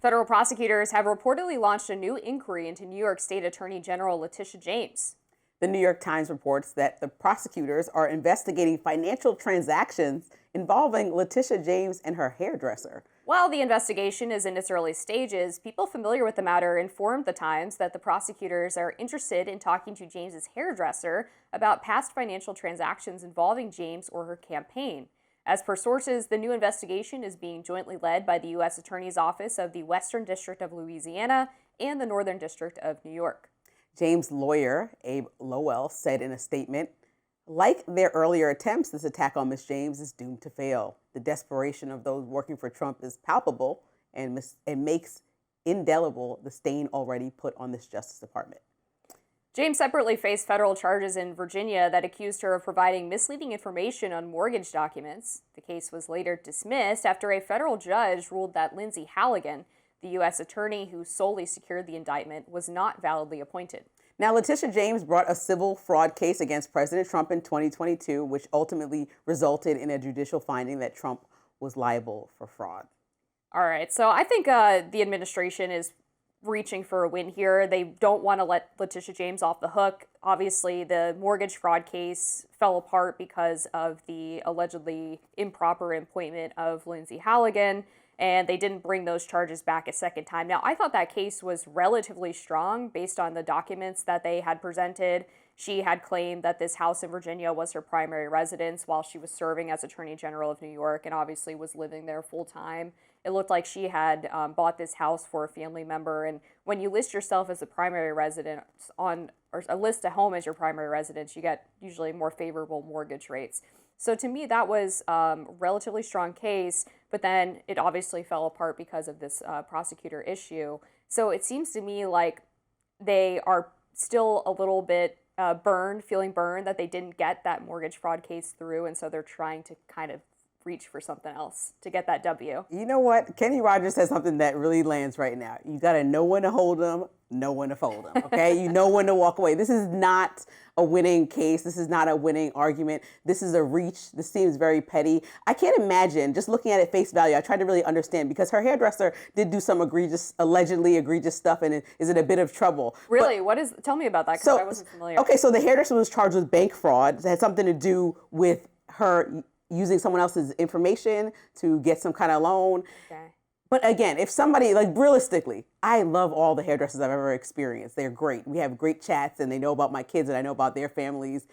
Federal prosecutors have reportedly launched a new inquiry into New York State Attorney General Letitia James. The New York Times reports that the prosecutors are investigating financial transactions involving Letitia James and her hairdresser. While the investigation is in its early stages, people familiar with the matter informed the Times that the prosecutors are interested in talking to James's hairdresser about past financial transactions involving James or her campaign. As per sources, the new investigation is being jointly led by the U.S. Attorney's Office of the Western District of Louisiana and the Northern District of New York. James' lawyer, Abe Lowell, said in a statement, "Like their earlier attempts, this attack on Ms. James is doomed to fail. The desperation of those working for Trump is palpable and makes indelible the stain already put on this Justice Department." James separately faced federal charges in Virginia that accused her of providing misleading information on mortgage documents. The case was later dismissed after a federal judge ruled that Lindsey, Halligan, the U.S. attorney who solely secured the indictment, was not validly appointed. Now, Letitia James brought a civil fraud case against President Trump in 2022, which ultimately resulted in a judicial finding that Trump was liable for fraud. All right, so I think the administration is reaching for a win here. They don't want to let Letitia James off the hook. Obviously, the mortgage fraud case fell apart because of the allegedly improper appointment of Lindsey Halligan, and they didn't bring those charges back a second time. Now, I thought that case was relatively strong based on the documents that they had presented. She had claimed that this house in Virginia was her primary residence while she was serving as Attorney General of New York and obviously was living there full time. It looked like she had bought this house for a family member. And when you list yourself as a primary residence or list a home as your primary residence, you get usually more favorable mortgage rates. So to me, that was a relatively strong case, but then it obviously fell apart because of this prosecutor issue. So it seems to me like they are still a little bit feeling burned that they didn't get that mortgage fraud case through, and so they're trying to kind of reach for something else to get that W. You know what? Kenny Rogers says something that really lands right now. You got to know when to hold them, know when to fold them, okay? You know when to walk away. This is not a winning case. This is not a winning argument. This is a reach. This seems very petty. I can't imagine, just looking at it face value, I tried to really understand because her hairdresser did do some allegedly egregious stuff and is in a bit of trouble. Really? Tell me about that because I wasn't familiar. Okay, so the hairdresser was charged with bank fraud. It had something to do with her using someone else's information to get some kind of loan. Okay. But again, if somebody, like realistically, I love all the hairdressers I've ever experienced. They're great. We have great chats and they know about my kids and I know about their families.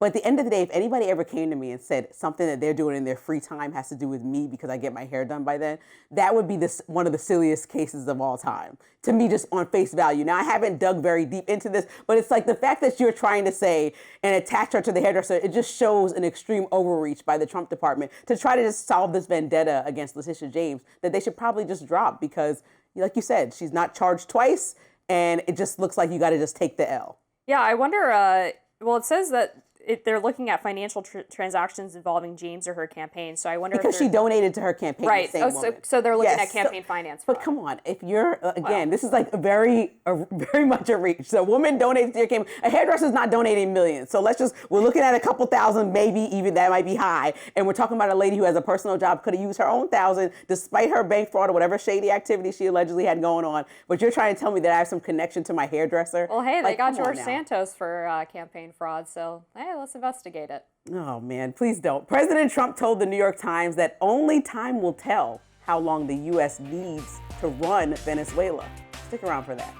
But at the end of the day, if anybody ever came to me and said something that they're doing in their free time has to do with me because I get my hair done by then, that would be one of the silliest cases of all time. To me, just on face value. Now, I haven't dug very deep into this, but it's like the fact that you're trying to say and attach her to the hairdresser, it just shows an extreme overreach by the Trump department to try to just solve this vendetta against Letitia James that they should probably just drop because, like you said, she's not charged twice and it just looks like you got to just take the L. Yeah, I wonder, well, it says that they're looking at financial transactions involving James or her campaign. So I wonder because she donated to her campaign. Right. The same woman. So they're looking at campaign finance fraud. But come on, if you're again, this is like very much a reach. So a woman donates to your campaign. A hairdresser's not donating millions. So we're looking at a couple thousand, maybe even that might be high. And we're talking about a lady who has a personal job, could have used her own $1,000 despite her bank fraud or whatever shady activity she allegedly had going on. But you're trying to tell me that I have some connection to my hairdresser? Well, hey, they got George Santos for campaign fraud. So hey, let's investigate it. Oh, man, please don't. President Trump told the New York Times that only time will tell how long the U.S. needs to run Venezuela. Stick around for that.